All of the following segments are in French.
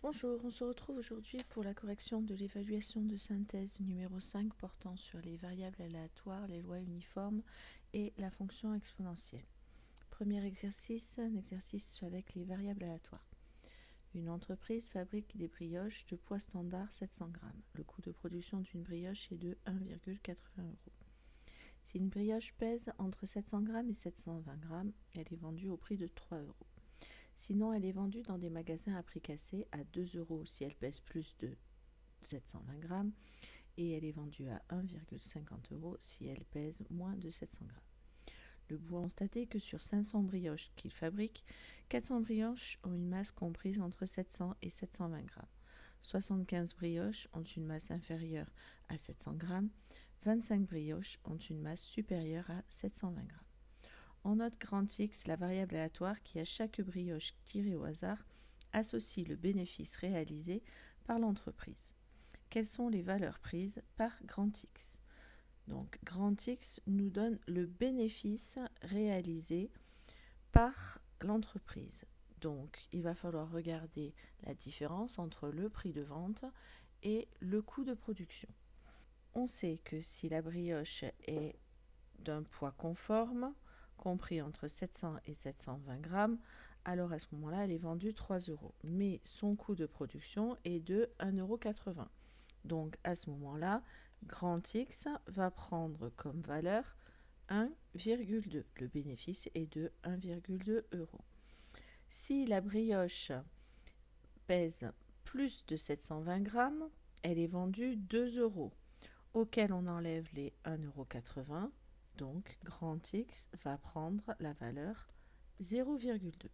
Bonjour, on se retrouve aujourd'hui pour la correction de l'évaluation de synthèse numéro 5 portant sur les variables aléatoires, les lois uniformes et la fonction exponentielle. Premier exercice, un exercice avec les variables aléatoires. Une entreprise fabrique des brioches de poids standard 700 g. Le coût de production d'une brioche est de 1,80 €. Si une brioche pèse entre 700 g et 720 g, elle est vendue au prix de 3 €. Sinon, elle est vendue dans des magasins à prix cassé à 2 € si elle pèse plus de 720 g et elle est vendue à 1,50 € si elle pèse moins de 700 g. Le bout a constaté que sur 500 brioches qu'il fabrique, 400 brioches ont une masse comprise entre 700 et 720 g. 75 brioches ont une masse inférieure à 700 g, 25 brioches ont une masse supérieure à 720 g. On note grand X, la variable aléatoire qui, à chaque brioche tirée au hasard, associe le bénéfice réalisé par l'entreprise. Quelles sont les valeurs prises par grand X ? Donc, grand X nous donne le bénéfice réalisé par l'entreprise. Donc, il va falloir regarder la différence entre le prix de vente et le coût de production. On sait que si la brioche est d'un poids conforme, compris entre 700 et 720 g, alors à ce moment-là, elle est vendue 3 €. Mais son coût de production est de 1,80 €. Donc à ce moment-là, grand X va prendre comme valeur 1,2. Le bénéfice est de 1,2 €. Si la brioche pèse plus de 720 g, elle est vendue 2 €, auquel on enlève les 1,80 €. Donc, grand X va prendre la valeur 0,2.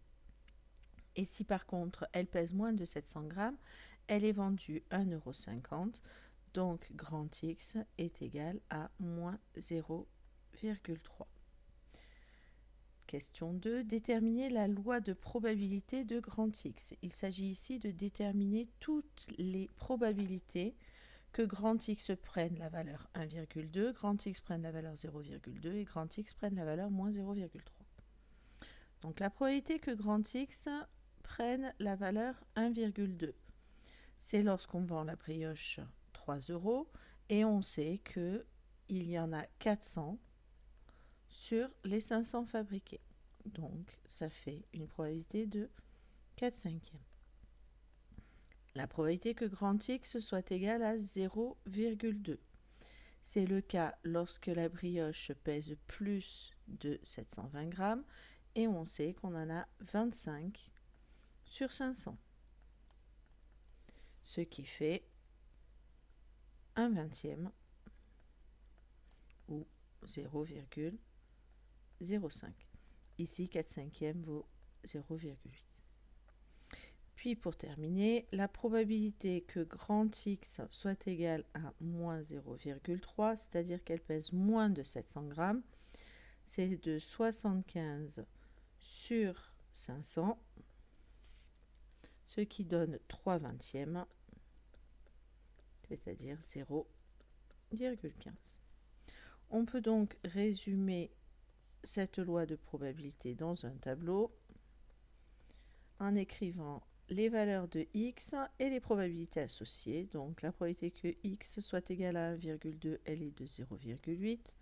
Et si par contre, elle pèse moins de 700 g, elle est vendue 1,50 €. Donc, grand X est égal à moins 0,3. Question 2. Déterminer la loi de probabilité de grand X. Il s'agit ici de déterminer toutes les probabilités que grand X prenne la valeur 1,2, grand X prenne la valeur 0,2 et grand X prenne la valeur moins 0,3. Donc la probabilité que grand X prenne la valeur 1,2, c'est lorsqu'on vend la brioche 3 € et on sait qu'il y en a 400 sur les 500 fabriqués. Donc ça fait une probabilité de 4/5. La probabilité que grand X soit égal à 0,2. C'est le cas lorsque la brioche pèse plus de 720 g et on sait qu'on en a 25 sur 500. Ce qui fait 1/20 ou 0,05. Ici, 4/5 vaut 0,8. Puis pour terminer, la probabilité que grand X soit égal à moins 0,3, c'est-à-dire qu'elle pèse moins de 700 g, c'est de 75 sur 500, ce qui donne 3/20, c'est-à-dire 0,15. On peut donc résumer cette loi de probabilité dans un tableau en écrivant les valeurs de x et les probabilités associées. Donc la probabilité que x soit égal à 1,2, elle est de 0,8.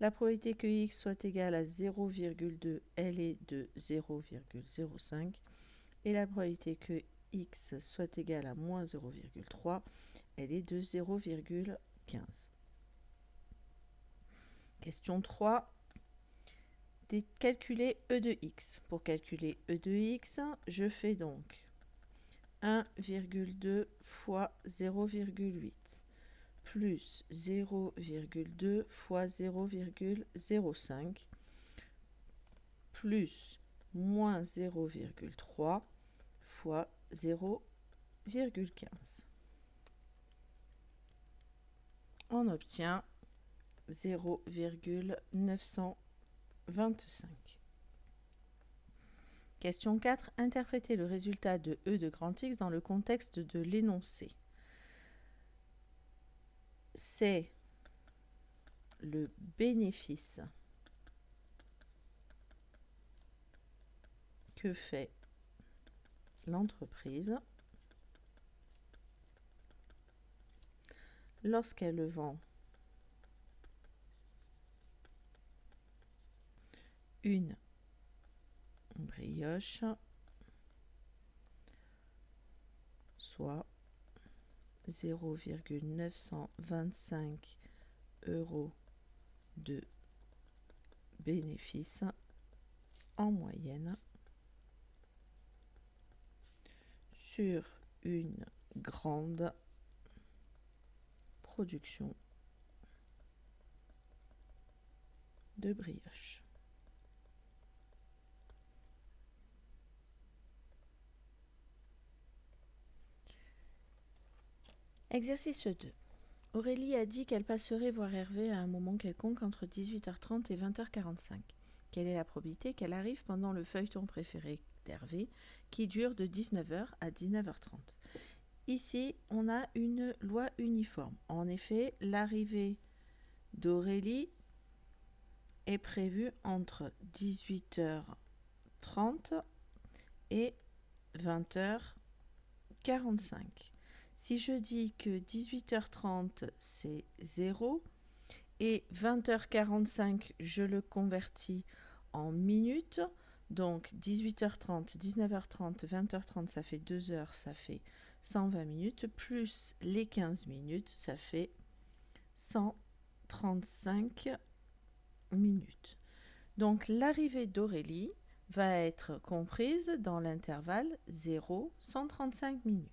La probabilité que x soit égal à 0,2, elle est de 0,05. Et la probabilité que x soit égal à moins 0,3, elle est de 0,15. Question 3. Calculer E de x. Pour calculer E de x, je fais donc 1,2 fois 0,8 plus 0,2 fois 0,05 plus moins 0,3 fois 0,15. On obtient 0,925. Question 4. Interprétez le résultat de E de grand X dans le contexte de l'énoncé. C'est le bénéfice que fait l'entreprise lorsqu'elle vend une brioche, soit 0,925 € de bénéfice en moyenne sur une grande production de brioche. Exercice 2. Aurélie a dit qu'elle passerait voir Hervé à un moment quelconque entre 18h30 et 20h45. Quelle est la probabilité qu'elle arrive pendant le feuilleton préféré d'Hervé, qui dure de 19h à 19h30 ? Ici, on a une loi uniforme. En effet, l'arrivée d'Aurélie est prévue entre 18h30 et 20h45. Si je dis que 18h30 c'est 0 et 20h45 je le convertis en minutes, donc 18h30, 19h30, 20h30 ça fait 2 heures, ça fait 120 minutes, plus les 15 minutes, ça fait 135 minutes. Donc l'arrivée d'Aurélie va être comprise dans l'intervalle 0-135 minutes.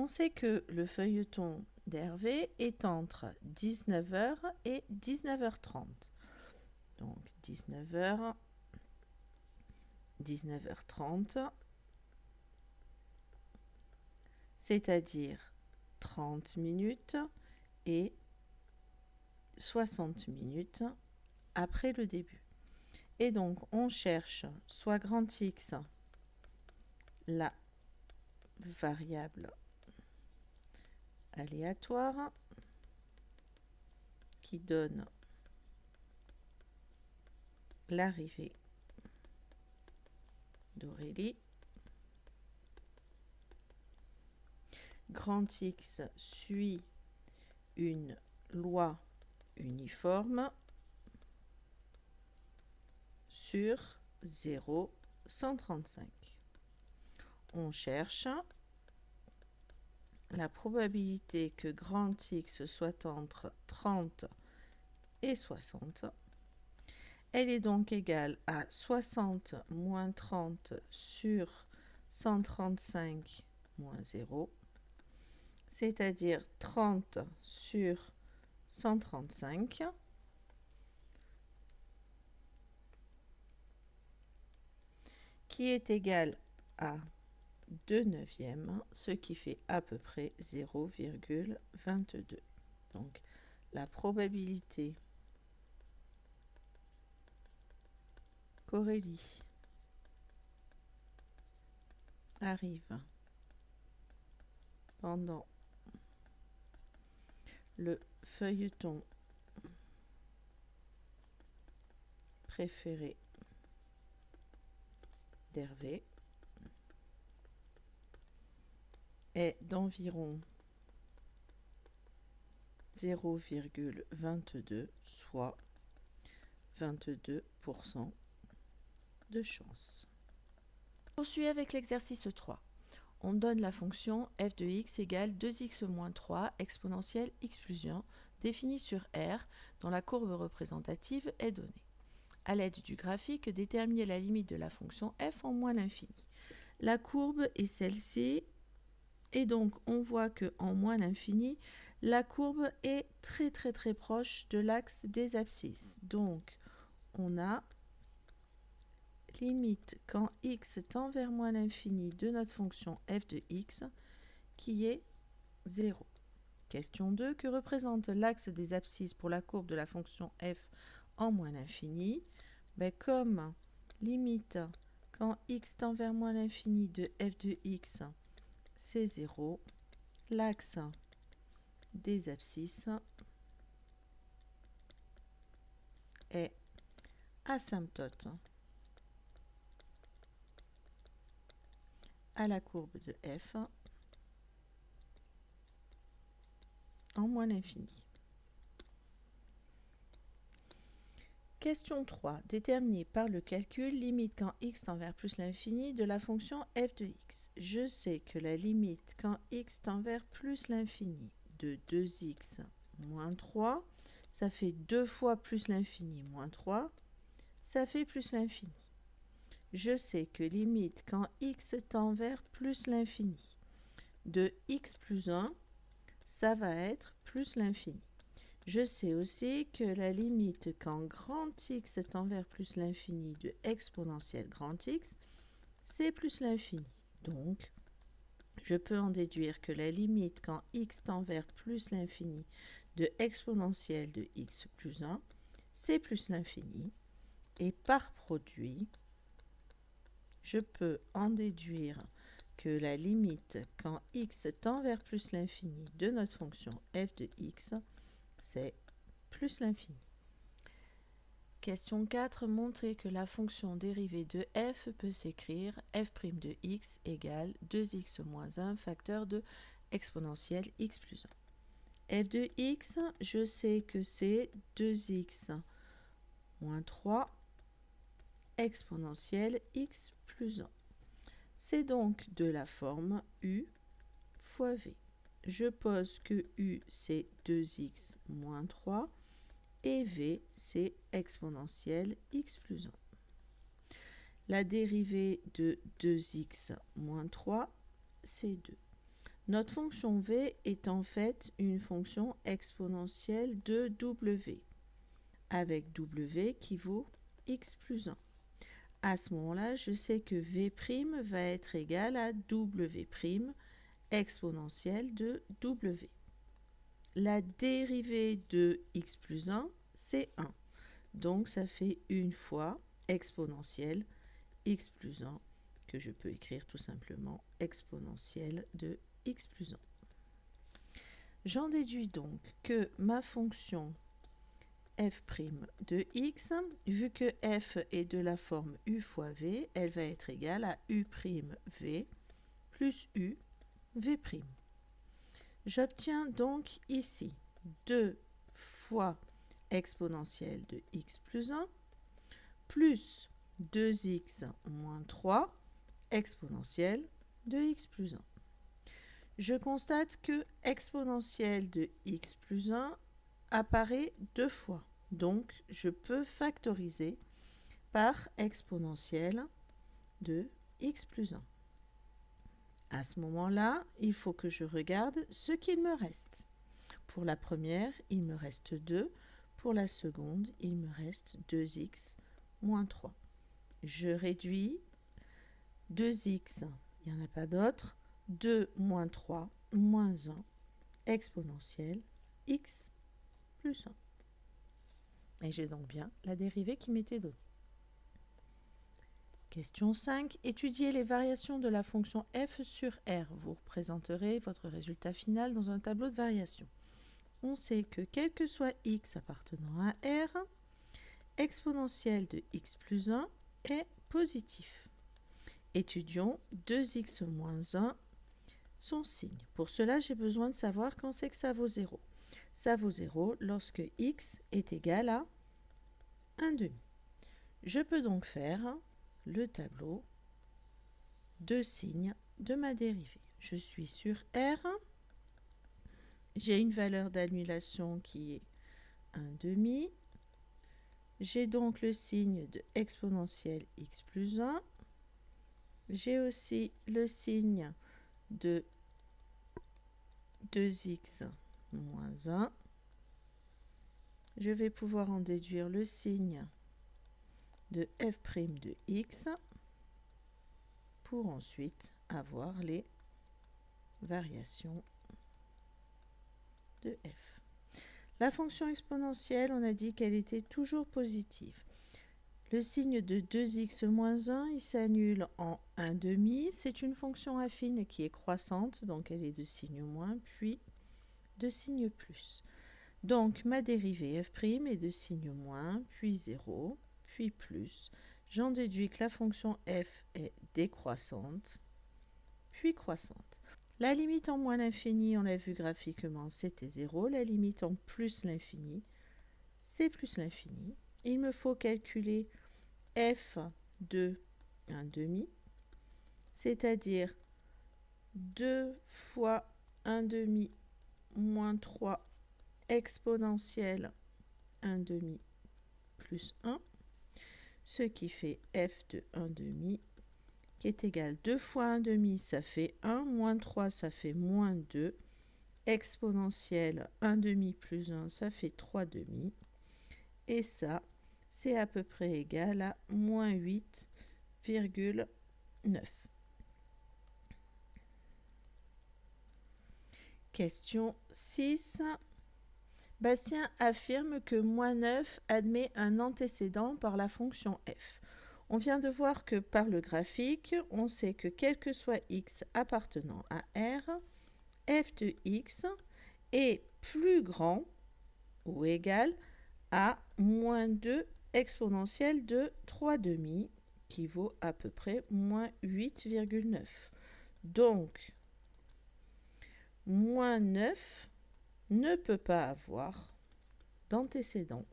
On sait que le feuilleton d'Hervé est entre 19h et 19h30. Donc 19h, 19h30, c'est-à-dire 30 minutes et 60 minutes après le début. Et donc on cherche soit grand X, la variable aléatoire qui donne l'arrivée d'Aurélie. Grand X suit une loi uniforme sur 0,135. On cherche la probabilité que grand X soit entre 30 et 60. Elle est donc égale à 60 moins 30 sur 135 moins 0, c'est-à-dire 30 sur 135, qui est égal à 2/9, ce qui fait à peu près 0,22. Donc la probabilité qu'Aurélie arrive pendant le feuilleton préféré d'Hervé est d'environ 0,22, soit 22% de chance. On poursuit avec l'exercice 3. On donne la fonction f de x égale 2x-3 exponentielle x plus 1 définie sur R dont la courbe représentative est donnée. À l'aide du graphique, déterminez la limite de la fonction f en moins l'infini. La courbe est celle-ci et donc on voit que en moins l'infini, la courbe est très proche de l'axe des abscisses. Donc on a limite quand x tend vers moins l'infini de notre fonction f de x qui est 0. Question 2. Que représente l'axe des abscisses pour la courbe de la fonction f en moins l'infini ? Comme limite quand x tend vers moins l'infini de f de x c'est 0, l'axe des abscisses est asymptote à la courbe de f en moins l'infini. Question 3. Déterminer par le calcul limite quand x tend vers plus l'infini de la fonction f de x. Je sais que la limite quand x tend vers plus l'infini de 2x moins 3, ça fait 2 fois plus l'infini moins 3, ça fait plus l'infini. Je sais que limite quand x tend vers plus l'infini de x plus 1, ça va être plus l'infini. Je sais aussi que la limite quand grand X tend vers plus l'infini de exponentielle grand X, c'est plus l'infini. Donc, je peux en déduire que la limite quand X tend vers plus l'infini de exponentielle de X plus 1, c'est plus l'infini. Et par produit, je peux en déduire que la limite quand X tend vers plus l'infini de notre fonction f de X, c'est plus l'infini. Question 4. Montrer que la fonction dérivée de f peut s'écrire f' de x égale 2x moins 1 facteur de exponentielle x plus 1. f de x, je sais que c'est 2x moins 3 exponentielle x plus 1. C'est donc de la forme u fois v. Je pose que u, c'est 2x moins 3 et v, c'est exponentielle x plus 1. La dérivée de 2x moins 3, c'est 2. Notre fonction v est en fait une fonction exponentielle de w, avec w qui vaut x plus 1. À ce moment-là, je sais que v' va être égal à w' exponentielle de w. La dérivée de x plus 1, c'est 1. Donc, ça fait une fois exponentielle x plus 1, que je peux écrire tout simplement exponentielle de x plus 1. J'en déduis donc que ma fonction f' de x, vu que f est de la forme u fois v, elle va être égale à u'v plus u v'. J'obtiens donc ici 2 fois exponentielle de x plus 1 plus 2x moins 3 exponentielle de x plus 1. Je constate que exponentielle de x plus 1 apparaît 2 fois. Donc, je peux factoriser par exponentielle de x plus 1. À ce moment-là, il faut que je regarde ce qu'il me reste. Pour la première, il me reste 2. Pour la seconde, il me reste 2x moins 3. Je réduis 2x, il n'y en a pas d'autre, 2 moins 3 moins 1 exponentielle x plus 1. Et j'ai donc bien la dérivée qui m'était donnée. Question 5. Étudiez les variations de la fonction f sur R. Vous représenterez votre résultat final dans un tableau de variations. On sait que quel que soit x appartenant à R, exponentielle de x plus 1 est positif. Étudions 2x moins 1, son signe. Pour cela, j'ai besoin de savoir quand c'est que ça vaut 0. Ça vaut 0 lorsque x est égal à 1,5. Je peux donc faire le tableau de signes de ma dérivée. Je suis sur R. J'ai une valeur d'annulation qui est 1,5. J'ai donc le signe de exponentielle x plus 1. J'ai aussi le signe de 2x moins 1. Je vais pouvoir en déduire le signe de f' de x pour ensuite avoir les variations de f. La fonction exponentielle, on a dit qu'elle était toujours positive. Le signe de 2x moins 1, il s'annule en 1,5. C'est une fonction affine qui est croissante, donc elle est de signe moins, puis de signe plus. Donc, ma dérivée f' est de signe moins, puis 0, puis plus. J'en déduis que la fonction f est décroissante, puis croissante. La limite en moins l'infini, on l'a vu graphiquement, c'était 0. La limite en plus l'infini, c'est plus l'infini. Il me faut calculer f de 1 demi, c'est-à-dire 2 fois 1 demi moins 3 exponentielle 1 demi plus 1, ce qui fait f de 1 demi qui est égal 2 fois 1 demi, ça fait 1, moins 3, ça fait moins 2, exponentielle 1 demi plus 1, ça fait 3 demi, et ça, c'est à peu près égal à moins 8,9. Question 6. Bastien affirme que moins 9 admet un antécédent par la fonction f. On vient de voir que par le graphique, on sait que quel que soit x appartenant à R, f de x est plus grand ou égal à moins 2 exponentielle de 3 demi, qui vaut à peu près moins 8,9. Donc, moins 9 ne peut pas avoir d'antécédent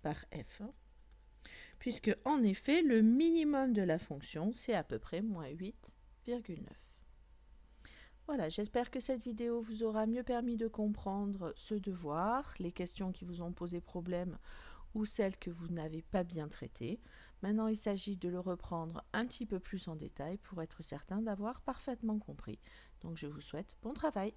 par f, puisque en effet, le minimum de la fonction, c'est à peu près moins 8,9. Voilà, j'espère que cette vidéo vous aura mieux permis de comprendre ce devoir, les questions qui vous ont posé problème ou celles que vous n'avez pas bien traitées. Maintenant, il s'agit de le reprendre un petit peu plus en détail pour être certain d'avoir parfaitement compris. Donc, je vous souhaite bon travail.